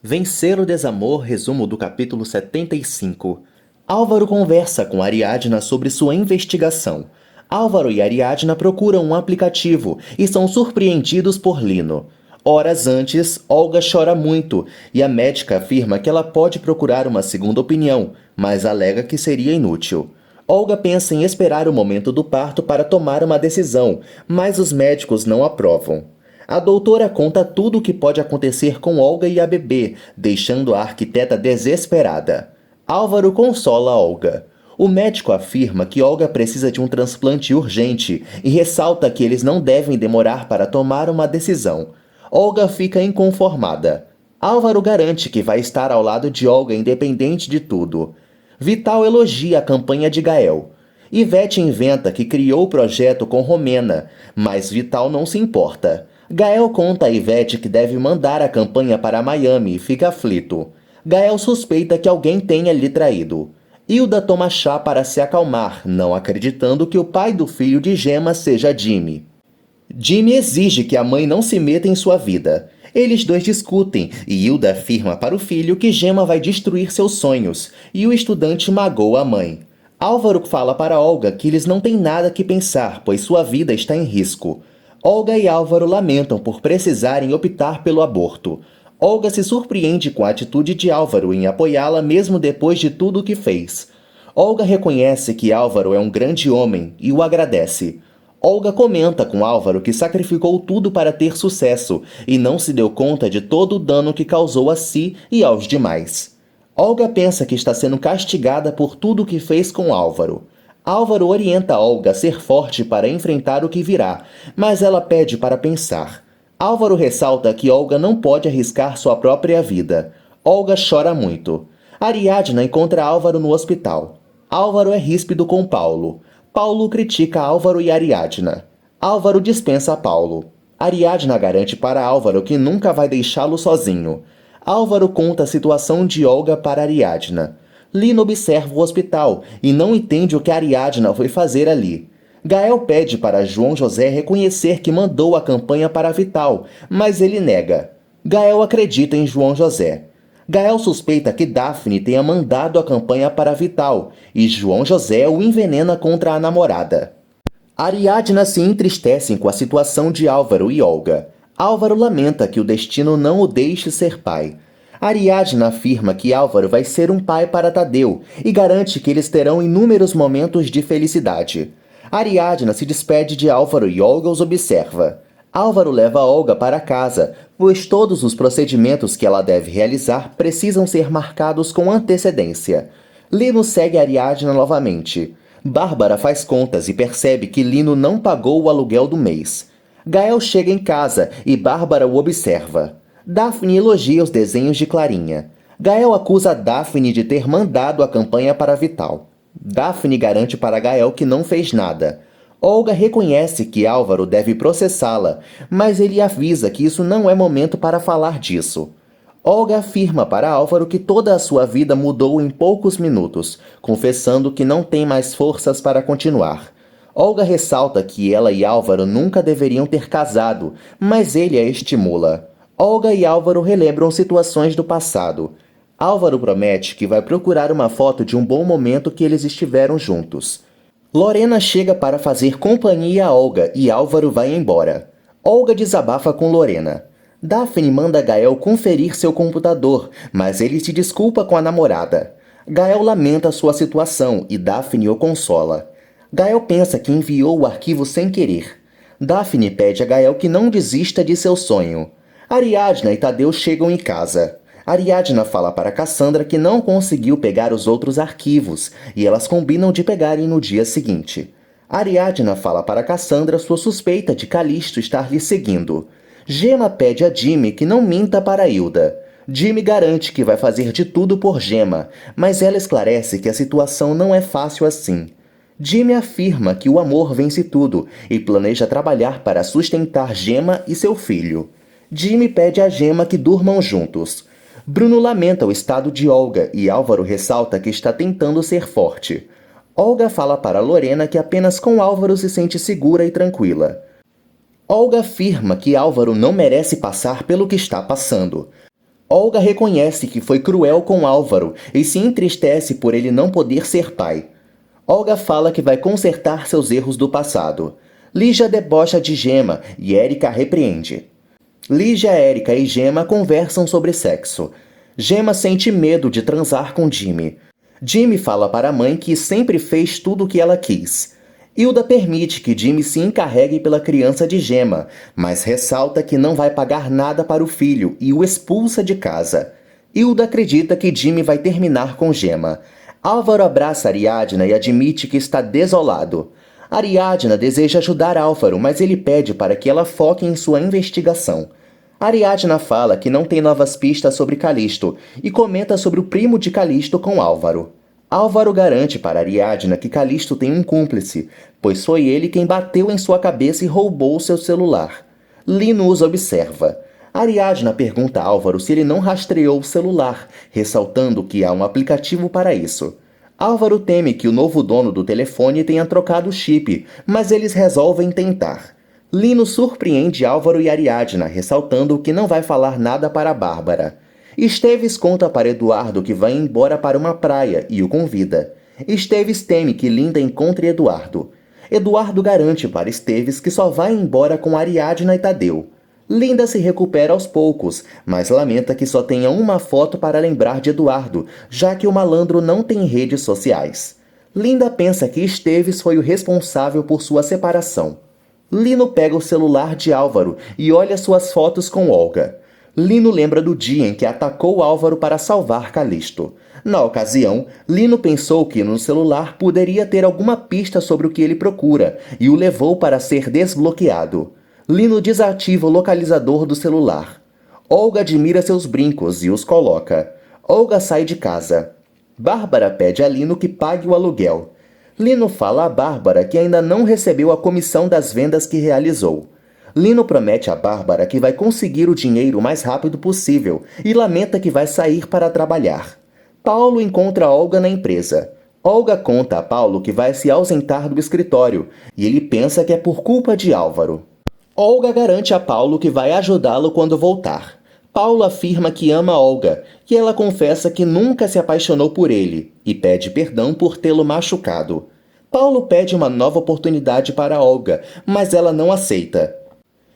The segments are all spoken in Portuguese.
Vencer o desamor, resumo do capítulo 75. Álvaro conversa com Ariadna sobre sua investigação. Álvaro e Ariadna procuram um aplicativo e são surpreendidos por Lino. Horas antes, Olga chora muito e a médica afirma que ela pode procurar uma segunda opinião, mas alega que seria inútil. Olga pensa em esperar o momento do parto para tomar uma decisão, mas os médicos não aprovam. A doutora conta tudo o que pode acontecer com Olga e a bebê, deixando a arquiteta desesperada. Álvaro consola Olga. O médico afirma que Olga precisa de um transplante urgente e ressalta que eles não devem demorar para tomar uma decisão. Olga fica inconformada. Álvaro garante que vai estar ao lado de Olga independente de tudo. Vital elogia a campanha de Gael. Ivete inventa que criou o projeto com Romena, mas Vital não se importa. Gael conta a Ivete que deve mandar a campanha para Miami e fica aflito. Gael suspeita que alguém tenha lhe traído. Hilda toma chá para se acalmar, não acreditando que o pai do filho de Gemma seja Jimmy. Jimmy exige que a mãe não se meta em sua vida. Eles dois discutem e Hilda afirma para o filho que Gemma vai destruir seus sonhos e o estudante magoa a mãe. Álvaro fala para Olga que eles não têm nada que pensar, pois sua vida está em risco. Olga e Álvaro lamentam por precisarem optar pelo aborto. Olga se surpreende com a atitude de Álvaro em apoiá-la mesmo depois de tudo o que fez. Olga reconhece que Álvaro é um grande homem e o agradece. Olga comenta com Álvaro que sacrificou tudo para ter sucesso e não se deu conta de todo o dano que causou a si e aos demais. Olga pensa que está sendo castigada por tudo o que fez com Álvaro. Álvaro orienta Olga a ser forte para enfrentar o que virá, mas ela pede para pensar. Álvaro ressalta que Olga não pode arriscar sua própria vida. Olga chora muito. Ariadna encontra Álvaro no hospital. Álvaro é ríspido com Paulo. Paulo critica Álvaro e Ariadna. Álvaro dispensa Paulo. Ariadna garante para Álvaro que nunca vai deixá-lo sozinho. Álvaro conta a situação de Olga para Ariadna. Lino observa o hospital e não entende o que Ariadna foi fazer ali. Gael pede para João José reconhecer que mandou a campanha para Vital, mas ele nega. Gael acredita em João José. Gael suspeita que Daphne tenha mandado a campanha para Vital e João José o envenena contra a namorada. Ariadna se entristece com a situação de Álvaro e Olga. Álvaro lamenta que o destino não o deixe ser pai. Ariadna afirma que Álvaro vai ser um pai para Tadeu e garante que eles terão inúmeros momentos de felicidade. Ariadna se despede de Álvaro e Olga os observa. Álvaro leva Olga para casa, pois todos os procedimentos que ela deve realizar precisam ser marcados com antecedência. Lino segue Ariadna novamente. Bárbara faz contas e percebe que Lino não pagou o aluguel do mês. Gael chega em casa e Bárbara o observa. Daphne elogia os desenhos de Clarinha. Gael acusa Daphne de ter mandado a campanha para Vital. Daphne garante para Gael que não fez nada. Olga reconhece que Álvaro deve processá-la, mas ele avisa que isso não é momento para falar disso. Olga afirma para Álvaro que toda a sua vida mudou em poucos minutos, confessando que não tem mais forças para continuar. Olga ressalta que ela e Álvaro nunca deveriam ter casado, mas ele a estimula. Olga e Álvaro relembram situações do passado. Álvaro promete que vai procurar uma foto de um bom momento que eles estiveram juntos. Lorena chega para fazer companhia a Olga e Álvaro vai embora. Olga desabafa com Lorena. Daphne manda Gael conferir seu computador, mas ele se desculpa com a namorada. Gael lamenta sua situação e Daphne o consola. Gael pensa que enviou o arquivo sem querer. Daphne pede a Gael que não desista de seu sonho. Ariadna e Tadeu chegam em casa. Ariadna fala para Cassandra que não conseguiu pegar os outros arquivos e elas combinam de pegarem no dia seguinte. Ariadna fala para Cassandra sua suspeita de Calisto estar lhe seguindo. Gemma pede a Jimmy que não minta para Hilda. Jimmy garante que vai fazer de tudo por Gemma, mas ela esclarece que a situação não é fácil assim. Jimmy afirma que o amor vence tudo e planeja trabalhar para sustentar Gemma e seu filho. Jimmy pede a Gemma que durmam juntos. Bruno lamenta o estado de Olga e Álvaro ressalta que está tentando ser forte. Olga fala para Lorena que apenas com Álvaro se sente segura e tranquila. Olga afirma que Álvaro não merece passar pelo que está passando. Olga reconhece que foi cruel com Álvaro e se entristece por ele não poder ser pai. Olga fala que vai consertar seus erros do passado. Lígia debocha de Gemma e Érica a repreende. Lígia, Érica e Gemma conversam sobre sexo. Gemma sente medo de transar com Jimmy. Jimmy fala para a mãe que sempre fez tudo o que ela quis. Hilda permite que Jimmy se encarregue pela criança de Gemma, mas ressalta que não vai pagar nada para o filho e o expulsa de casa. Hilda acredita que Jimmy vai terminar com Gemma. Álvaro abraça Ariadna e admite que está desolado. Ariadna deseja ajudar Álvaro, mas ele pede para que ela foque em sua investigação. Ariadna fala que não tem novas pistas sobre Calisto e comenta sobre o primo de Calisto com Álvaro. Álvaro garante para Ariadna que Calisto tem um cúmplice, pois foi ele quem bateu em sua cabeça e roubou seu celular. Lino os observa. Ariadna pergunta a Álvaro se ele não rastreou o celular, ressaltando que há um aplicativo para isso. Álvaro teme que o novo dono do telefone tenha trocado o chip, mas eles resolvem tentar. Lino surpreende Álvaro e Ariadna, ressaltando que não vai falar nada para Bárbara. Esteves conta para Eduardo que vai embora para uma praia e o convida. Esteves teme que Linda encontre Eduardo. Eduardo garante para Esteves que só vai embora com Ariadna e Tadeu. Linda se recupera aos poucos, mas lamenta que só tenha uma foto para lembrar de Eduardo, já que o malandro não tem redes sociais. Linda pensa que Esteves foi o responsável por sua separação. Lino pega o celular de Álvaro e olha suas fotos com Olga. Lino lembra do dia em que atacou Álvaro para salvar Calisto. Na ocasião, Lino pensou que no celular poderia ter alguma pista sobre o que ele procura e o levou para ser desbloqueado. Lino desativa o localizador do celular. Olga admira seus brincos e os coloca. Olga sai de casa. Bárbara pede a Lino que pague o aluguel. Lino fala a Bárbara que ainda não recebeu a comissão das vendas que realizou. Lino promete a Bárbara que vai conseguir o dinheiro o mais rápido possível e lamenta que vai sair para trabalhar. Paulo encontra Olga na empresa. Olga conta a Paulo que vai se ausentar do escritório e ele pensa que é por culpa de Álvaro. Olga garante a Paulo que vai ajudá-lo quando voltar. Paulo afirma que ama Olga, que ela confessa que nunca se apaixonou por ele e pede perdão por tê-lo machucado. Paulo pede uma nova oportunidade para Olga, mas ela não aceita.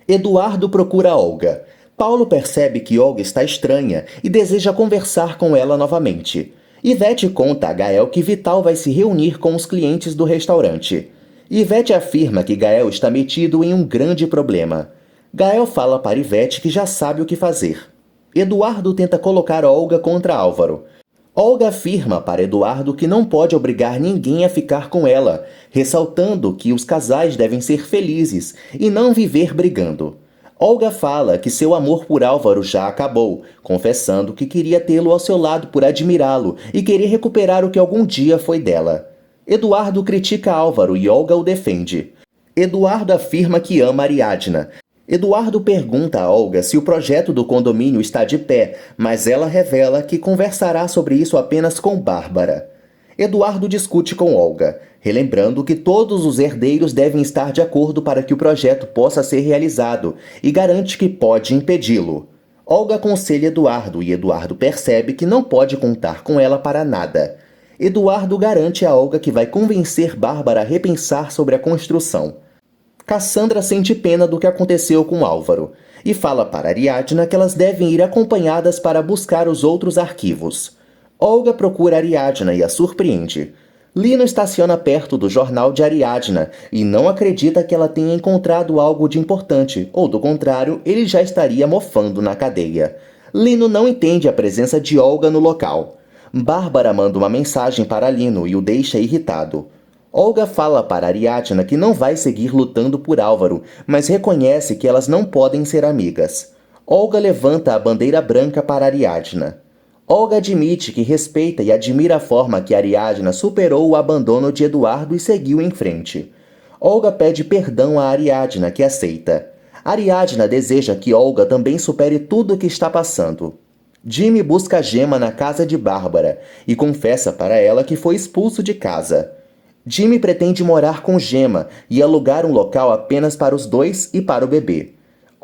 Eduardo procura Olga. Paulo percebe que Olga está estranha e deseja conversar com ela novamente. Ivete conta a Gael que Vital vai se reunir com os clientes do restaurante. Ivete afirma que Gael está metido em um grande problema. Gael fala para Ivete que já sabe o que fazer. Eduardo tenta colocar Olga contra Álvaro. Olga afirma para Eduardo que não pode obrigar ninguém a ficar com ela, ressaltando que os casais devem ser felizes e não viver brigando. Olga fala que seu amor por Álvaro já acabou, confessando que queria tê-lo ao seu lado por admirá-lo e querer recuperar o que algum dia foi dela. Eduardo critica Álvaro e Olga o defende. Eduardo afirma que ama Ariadna. Eduardo pergunta a Olga se o projeto do condomínio está de pé, mas ela revela que conversará sobre isso apenas com Bárbara. Eduardo discute com Olga, relembrando que todos os herdeiros devem estar de acordo para que o projeto possa ser realizado e garante que pode impedi-lo. Olga aconselha Eduardo e Eduardo percebe que não pode contar com ela para nada. Eduardo garante a Olga que vai convencer Bárbara a repensar sobre a construção. Cassandra sente pena do que aconteceu com Álvaro e fala para Ariadna que elas devem ir acompanhadas para buscar os outros arquivos. Olga procura Ariadna e a surpreende. Lino estaciona perto do jornal de Ariadna e não acredita que ela tenha encontrado algo de importante, ou do contrário, ele já estaria mofando na cadeia. Lino não entende a presença de Olga no local. Bárbara manda uma mensagem para Lino e o deixa irritado. Olga fala para Ariadna que não vai seguir lutando por Álvaro, mas reconhece que elas não podem ser amigas. Olga levanta a bandeira branca para Ariadna. Olga admite que respeita e admira a forma que Ariadna superou o abandono de Eduardo e seguiu em frente. Olga pede perdão a Ariadna, que aceita. Ariadna deseja que Olga também supere tudo o que está passando. Jimmy busca Gemma na casa de Bárbara e confessa para ela que foi expulso de casa. Jimmy pretende morar com Gemma e alugar um local apenas para os dois e para o bebê.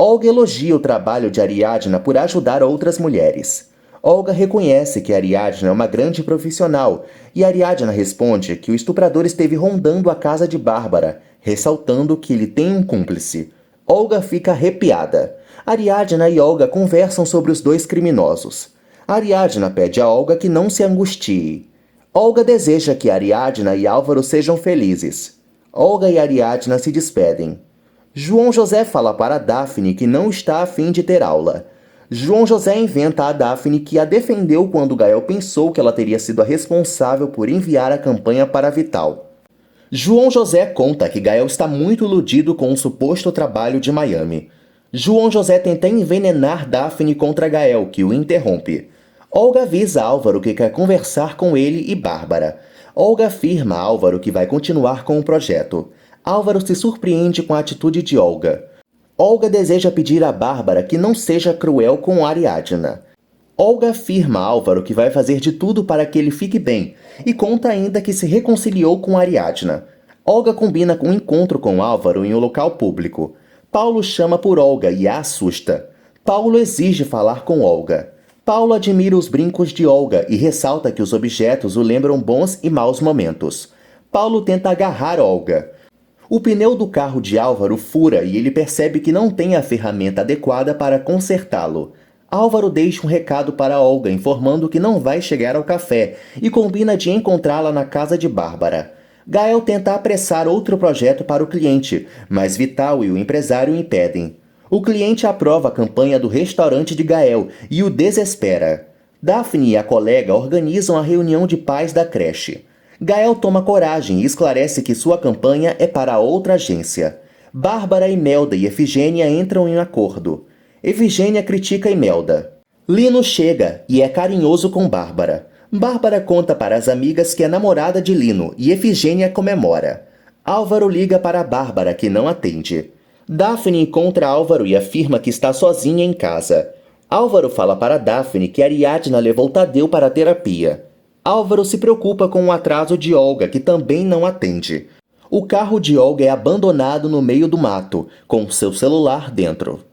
Olga elogia o trabalho de Ariadna por ajudar outras mulheres. Olga reconhece que Ariadna é uma grande profissional e Ariadna responde que o estuprador esteve rondando a casa de Bárbara, ressaltando que ele tem um cúmplice. Olga fica arrepiada. Ariadna e Olga conversam sobre os dois criminosos. Ariadna pede a Olga que não se angustie. Olga deseja que Ariadna e Álvaro sejam felizes. Olga e Ariadna se despedem. João José fala para Daphne que não está a fim de ter aula. João José inventa a Daphne que a defendeu quando Gael pensou que ela teria sido a responsável por enviar a campanha para Vital. João José conta que Gael está muito iludido com o suposto trabalho de Miami. João José tenta envenenar Daphne contra Gael, que o interrompe. Olga avisa Álvaro que quer conversar com ele e Bárbara. Olga afirma a Álvaro que vai continuar com o projeto. Álvaro se surpreende com a atitude de Olga. Olga deseja pedir a Bárbara que não seja cruel com Ariadna. Olga afirma a Álvaro que vai fazer de tudo para que ele fique bem e conta ainda que se reconciliou com Ariadna. Olga combina com um encontro com Álvaro em um local público. Paulo chama por Olga e a assusta. Paulo exige falar com Olga. Paulo admira os brincos de Olga e ressalta que os objetos o lembram bons e maus momentos. Paulo tenta agarrar Olga. O pneu do carro de Álvaro fura e ele percebe que não tem a ferramenta adequada para consertá-lo. Álvaro deixa um recado para Olga informando que não vai chegar ao café e combina de encontrá-la na casa de Bárbara. Gael tenta apressar outro projeto para o cliente, mas Vital e o empresário impedem. O cliente aprova a campanha do restaurante de Gael e o desespera. Daphne e a colega organizam a reunião de pais da creche. Gael toma coragem e esclarece que sua campanha é para outra agência. Bárbara, Imelda e Efigênia entram em acordo. Efigênia critica Imelda. Lino chega e é carinhoso com Bárbara. Bárbara conta para as amigas que é namorada de Lino e Efigênia comemora. Álvaro liga para Bárbara, que não atende. Daphne encontra Álvaro e afirma que está sozinha em casa. Álvaro fala para Daphne que Ariadna levou Tadeu para a terapia. Álvaro se preocupa com o atraso de Olga, que também não atende. O carro de Olga é abandonado no meio do mato, com seu celular dentro.